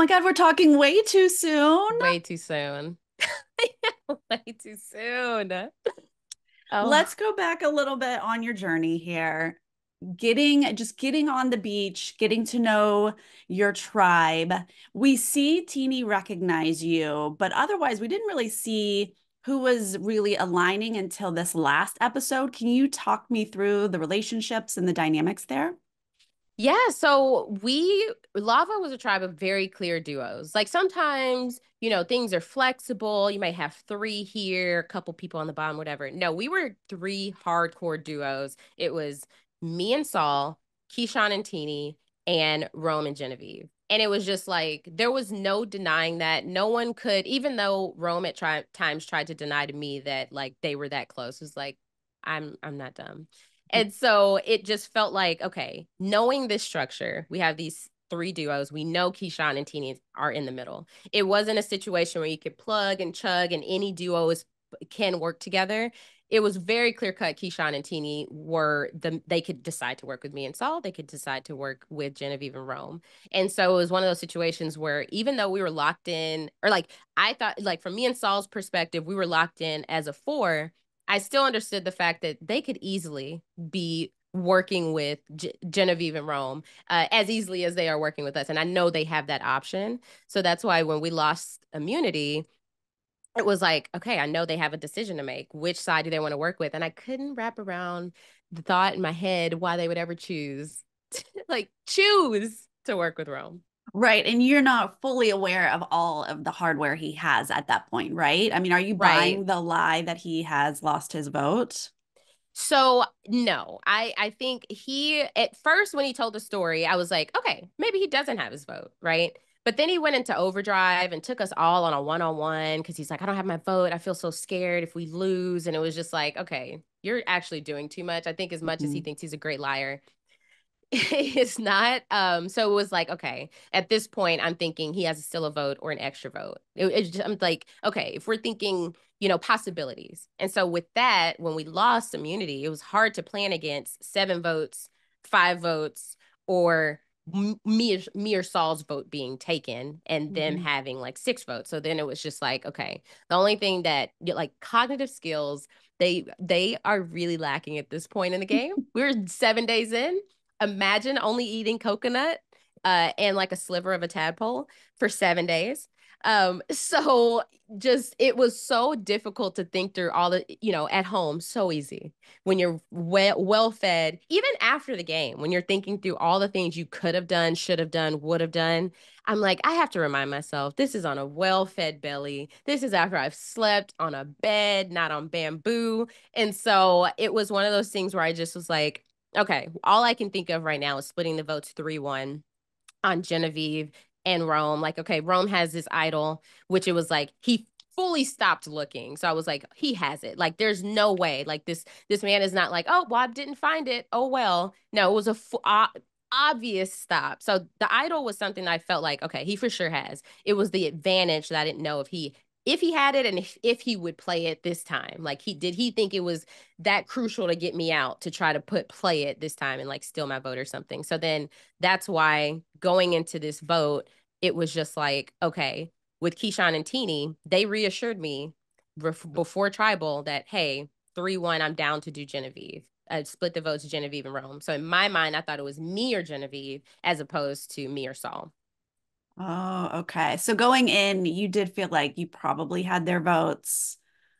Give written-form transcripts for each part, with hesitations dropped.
my God, we're talking way too soon. Way too soon. Way too soon. Oh, Let's go back a little bit on your journey here. Getting on the beach, getting to know your tribe. We see Teeny recognize you, but otherwise we didn't really see who was really aligning until this last episode. Can you talk me through the relationships and the dynamics there? yeah. So Lava was a tribe of very clear duos. Like sometimes, things are flexible. You might have three here, a couple people on the bottom, whatever. No, we were three hardcore duos. It was me and Saul, Keyshawn and Teeny, and Rome and Genevieve. And it was just like, there was no denying that. No one could, even though Rome at times tried to deny to me that like they were that close, it was like, I'm not dumb. And so it just felt like, okay, knowing this structure, we have these three duos. We know Keyshawn and Teeny are in the middle. It wasn't a situation where you could plug and chug and any can work together. It was very clear cut. Keyshawn and Teeny they could decide to work with me and Saul. They could decide to work with Genevieve and Rome. And so it was one of those situations where even though we were locked in, or like I thought, like from me and Saul's perspective, we were locked in as a four. I still understood the fact that they could easily be working with Genevieve and Rome as easily as they are working with us. And I know they have that option. So that's why when we lost immunity, it was like, okay, I know they have a decision to make. Which side do they want to work with? And I couldn't wrap around the thought in my head why they would ever choose, like, choose to work with Rome. Right. And you're not fully aware of all of the hardware he has at that point, right? I mean, are you Right. buying the lie that he has lost his vote? So no, I think he at first when he told the story, I was like, okay, maybe he doesn't have his vote, right? But then he went into overdrive and took us all on a one-on-one because he's like, I don't have my vote. I feel so scared if we lose. And it was just like, okay, you're actually doing too much. I think as much as he Mhm. thinks he's a great liar, it's not. So it was like, okay, at this point, I'm thinking he has still a vote or an extra vote. I'm like, okay, if we're thinking, possibilities. And so with that, when we lost immunity, it was hard to plan against 7 votes, 5 votes, or me or Saul's vote being taken and them Mhm. having like 6 votes. So then it was just like, okay, the only thing that like cognitive skills, they are really lacking at this point in the game. We're 7 days in. Imagine only eating coconut and like a sliver of a tadpole for 7 days. So just it was so difficult to think through all the, at home, so easy when you're well fed, even after the game, when you're thinking through all the things you could have done, should have done, would have done. I'm like, I have to remind myself this is on a well fed belly. This is after I've slept on a bed, not on bamboo. And so it was one of those things where I just was like, okay, all I can think of right now is splitting the votes 3-1 on Genevieve and Rome. Like, okay, Rome has this idol, which it was like he fully stopped looking. So I was like, he has it. Like, there's no way. Like this man is not like, oh, well, I didn't find it. Oh well. No, it was obvious stop. So the idol was something that I felt like, okay, he for sure has. It was the advantage that I didn't know if he had it and if he would play it this time. Like he think it was that crucial to get me out to try to play it this time and like steal my vote or something. So then that's why going into this vote, it was just like, okay, with Keyshawn and Teeny, they reassured me before tribal that, hey, 3-1, I'm down to do Genevieve. Split the votes, Genevieve and Rome. So in my mind, I thought it was me or Genevieve as opposed to me or Saul. Oh, okay. So going in, you did feel like you probably had their votes.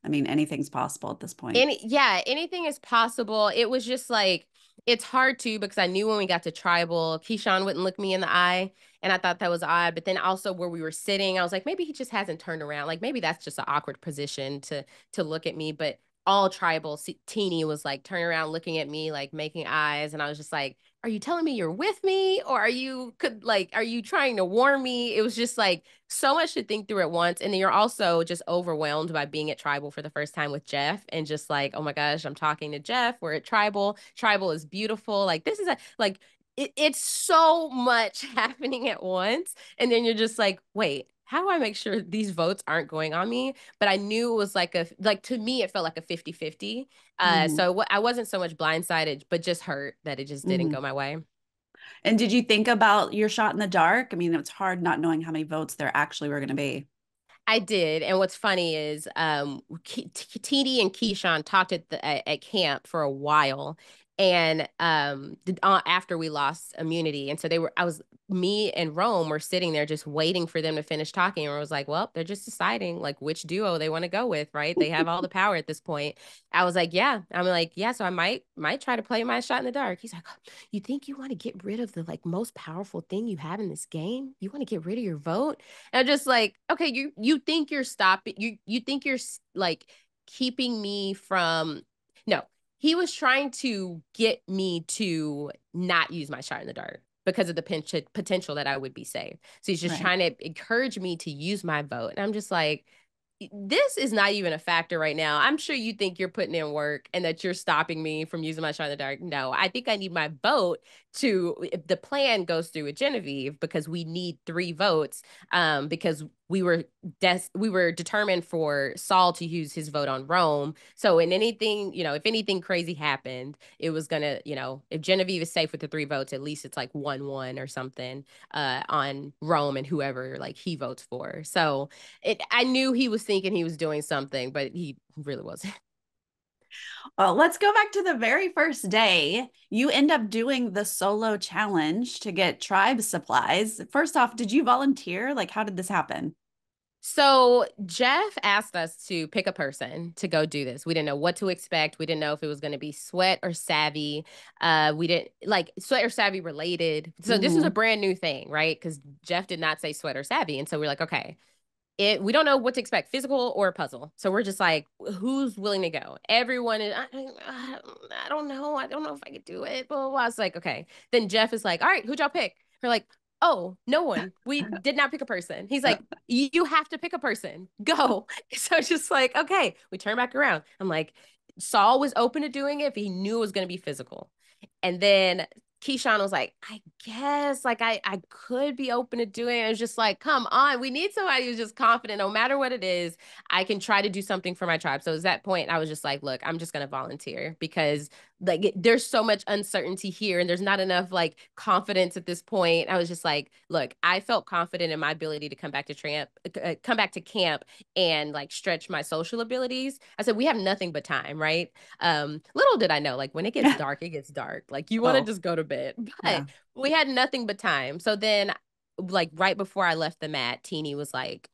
I mean, anything's possible at this point. Yeah, anything is possible. It was just like it's hard to because I knew when we got to tribal, Keyshawn wouldn't look me in the eye, and I thought that was odd. But then also where we were sitting, I was like, maybe he just hasn't turned around. Like maybe that's just an awkward position to look at me. But all tribal, Teeny was like turning around, looking at me, like making eyes, and I was just like, are you telling me you're with me, or are you trying to warn me? It was just like so much to think through at once. And then you're also just overwhelmed by being at tribal for the first time with Jeff and just like, oh my gosh, I'm talking to Jeff. We're at tribal. Tribal is beautiful. Like this is it's so much happening at once. And then you're just like, wait, how do I make sure these votes aren't going on me? But I knew it was like to me, it felt like a 50-50. Hmm. So I wasn't so much blindsided, but just hurt that it just didn't Hmm. go my way. And did you think about your shot in the dark? I mean, it's hard not knowing how many votes there actually were going to be. I did, and what's funny is, TD and Keyshawn talked at camp for a while, and after we lost immunity, and so me and Rome were sitting there just waiting for them to finish talking, and I was like, well, they're just deciding like which duo they want to go with, right? They have all the power at this point. I was like, yeah, I'm like, yeah, so I might try to play my shot in the dark. He's like, you think you want to get rid of the like most powerful thing you have in this game? You want to get rid of your vote? And I'm just like, okay, you think you're stopping you think you're like keeping me from no. He was trying to get me to not use my shot in the dark because of the potential that I would be saved. So he's just Right. trying to encourage me to use my vote. And I'm just like, this is not even a factor right now. I'm sure you think you're putting in work and that you're stopping me from using my shot in the dark. No, I think I need my vote to, if the plan goes through with Genevieve, because we need 3 votes, because we were determined for Saul to use his vote on Rome. So in anything, if anything crazy happened, it was gonna, if Genevieve is safe with the 3 votes, at least it's like 1-1 or something on Rome and whoever like he votes for. So I knew he was thinking he was doing something, but he really wasn't. Well, let's go back to the very first day. You end up doing the solo challenge to get tribe supplies. First off, did you volunteer? Like, how did this happen? So Jeff asked us to pick a person to go do this. We didn't know what to expect. We didn't know if it was going to be sweat or savvy. We didn't like sweat or savvy related. So this was a Hmm. brand new thing, right? Because Jeff did not say sweat or savvy, and so we're like, okay, we don't know what to expect, physical or puzzle. So we're just like, who's willing to go? Everyone is, I don't know. I don't know if I could do it. Blah, blah, blah. I was like, okay. Then Jeff is like, all right, who'd y'all pick? We're like, oh, no one. We did not pick a person. He's like, you have to pick a person. Go. So it's just like, okay. We turn back around. I'm like, Saul was open to doing it if he knew it was going to be physical. And then Keyshawn was like, I guess like I could be open to doing it. It was just like, come on, we need somebody who's just confident, no matter what it is, I can try to do something for my tribe. So at that point, I was just like, look, I'm just gonna volunteer because like there's so much uncertainty here and there's not enough like confidence at this point. I was just like, look, I felt confident in my ability to come back to camp and like stretch my social abilities. I said, we have nothing but time, right? Little did I know, like when it gets Yeah. dark, it gets dark. Like you want to Oh, just go to bed. But yeah. we had nothing but time. So then like right before I left the mat, Teeny was like,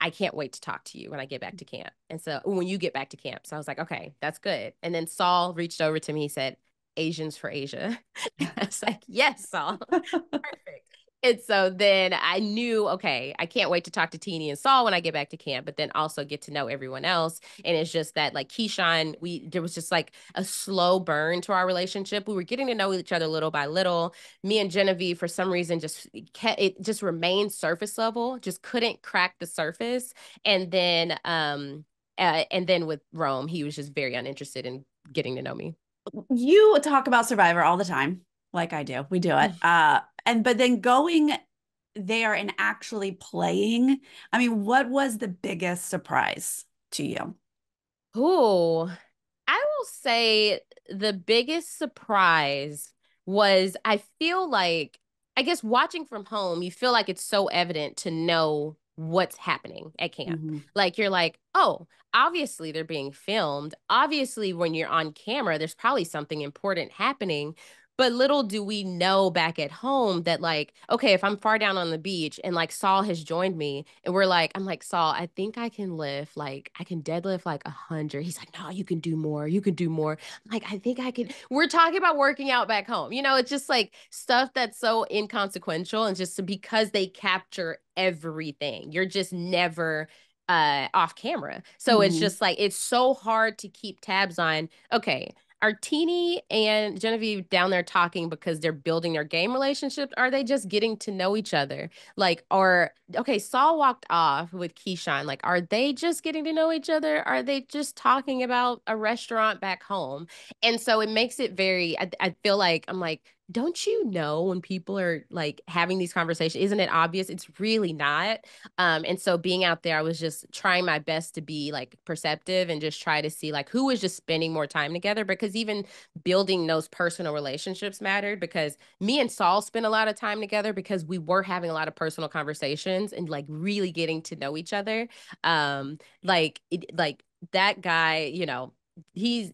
I can't wait to talk to you when I get back to camp. And so when you get back to camp. So I was like, okay, that's good. And then Saul reached over to me, he said, Asians for Asia. And I was like, yes, Saul. Perfect. And so then I knew, okay, I can't wait to talk to Teeny and Saul when I get back to camp, but then also get to know everyone else. And it's just that like Keyshawn, there was just like a slow burn to our relationship. We were getting to know each other little by little. Me and Genevieve, for some reason, it just remained surface level, just couldn't crack the surface. And then with Rome, he was just very uninterested in getting to know me. You talk about Survivor all the time, like I do. We do it. And but then going there and actually playing, I mean, what was the biggest surprise to you? Ooh, I will say the biggest surprise was I feel like, I guess watching from home, you feel like it's so evident to know what's happening at camp. Hmm. Like you're like, oh, obviously they're being filmed. Obviously, when you're on camera, there's probably something important happening. But little do we know back at home that, like, okay, if I'm far down on the beach and like Saul has joined me and I'm like, Saul, I think I can lift, like, I can deadlift like 100. He's like, no, you can do more. You can do more. I'm like, I think I can. We're talking about working out back home. It's just like stuff that's so inconsequential and just because they capture everything. You're just never off camera. So it's Hmm. just like it's so hard to keep tabs on, okay, are Teeny and Genevieve down there talking because they're building their game relationships? Are they just getting to know each other? Like, or okay, Saul walked off with Keyshawn. Like, are they just getting to know each other? Are they just talking about a restaurant back home? And so it makes it very, I feel like I'm like, don't you know when people are like having these conversations, isn't it obvious? It's really not. And so being out there, I was just trying my best to be like perceptive and just try to see like who was just spending more time together, because even building those personal relationships mattered, because me and Saul spent a lot of time together because we were having a lot of personal conversations and like really getting to know each other. Like that guy, he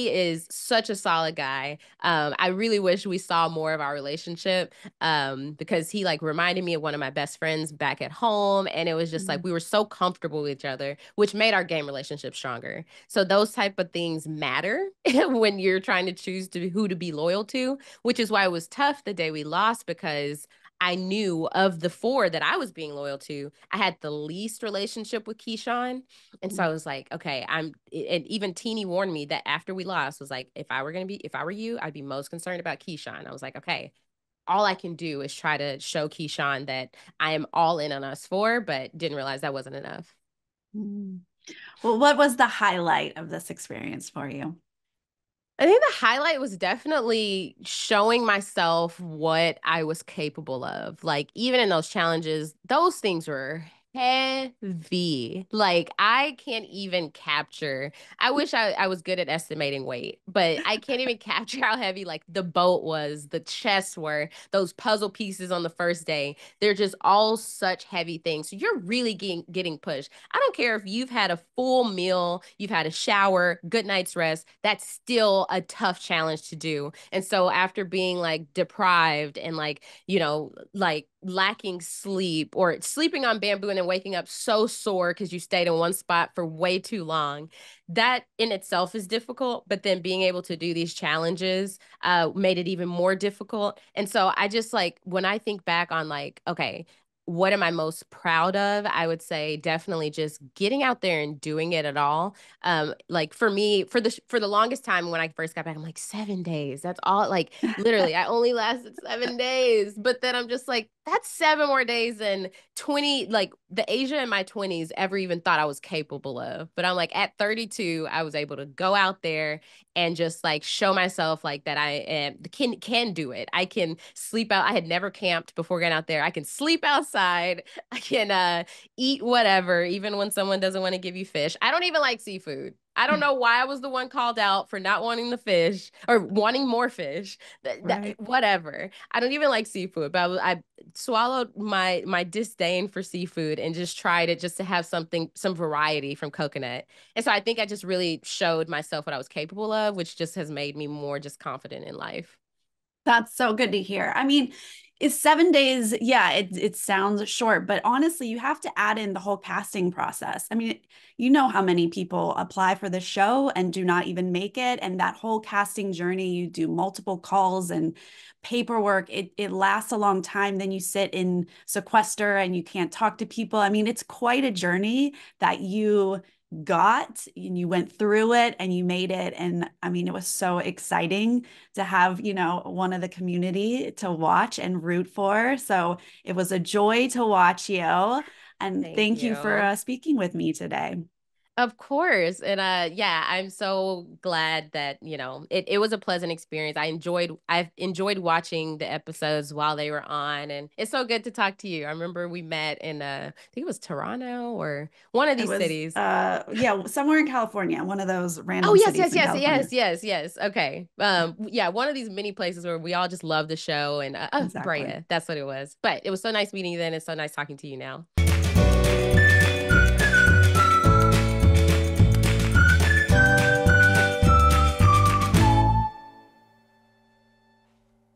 is such a solid guy. I really wish we saw more of our relationship, because he like reminded me of one of my best friends back at home, and it was just like Mm, we were so comfortable with each other, which made our game relationship stronger. So those type of things matter when you're trying to choose to who to be loyal to, which is why it was tough the day we lost, because I knew of the four that I was being loyal to, I had the least relationship with Keyshawn. And so I mm, was like, okay, and even Teeny warned me that after we lost, was like, if I were you, I'd be most concerned about Keyshawn. I was like, okay, all I can do is try to show Keyshawn that I am all in on us four, but didn't realize that wasn't enough. mm. Well, what was the highlight of this experience for you? I think the highlight was definitely showing myself what I was capable of. Like, even in those challenges, those things were heavy. Like, I can't even capture. I wish I was good at estimating weight, but I can't even capture how heavy, like, the boat was, the chests were, those puzzle pieces on the first day. They're just all such heavy things. So you're really getting pushed. I don't care if you've had a full meal, you've had a shower, good night's rest, that's still a tough challenge to do. And so after being like deprived and like, like lacking sleep or sleeping on bamboo and then waking up so sore because you stayed in one spot for way too long, that in itself is difficult. But then being able to do these challenges made it even more difficult. And so I just like, when I think back on like, okay, what am I most proud of? I would say definitely just getting out there and doing it at all. Like for me, for the longest time when I first got back, I'm like 7 days. That's all. Like literally, I only lasted 7 days. But then I'm just like, that's 7 more days than 20. Like the Asia in my 20s ever even thought I was capable of. But I'm like at 32, I was able to go out there and just like show myself like that I am can do it. I can sleep out. I had never camped before getting out there. I can sleep outside. I can eat whatever, even when someone doesn't want to give you fish. I don't even like seafood. I don't know why I was the one called out for not wanting the fish or wanting more fish. Right. Whatever. I don't even like seafood, but I swallowed my disdain for seafood and just tried it just to have some variety from coconut. And so I think I just really showed myself what I was capable of, which just has made me more just confident in life. That's so good to hear. I mean, it's 7 days. Yeah, it sounds short, but honestly, you have to add in the whole casting process. I mean, you know how many people apply for the show and do not even make it. And that whole casting journey, you do multiple calls and paperwork. It lasts a long time. Then you sit in sequester and you can't talk to people. I mean, it's quite a journey that you got and you went through it and you made it. And I mean, it was so exciting to have, one of the community to watch and root for. So it was a joy to watch you. And Thank thank you for you. speaking with me today. Of course. And yeah, I'm so glad that, it was a pleasant experience. I've enjoyed watching the episodes while they were on, and it's so good to talk to you. I remember we met in I think it was Toronto or one of It these was, cities. yeah, somewhere in California, one of those Oh, random yes, cities yes, in yes, California. yes, yes, yes. Okay. Yeah, one of these many places where we all just love the show, and Exactly. Brea, that's what it was. But it was so nice meeting you then. It's so nice talking to you now.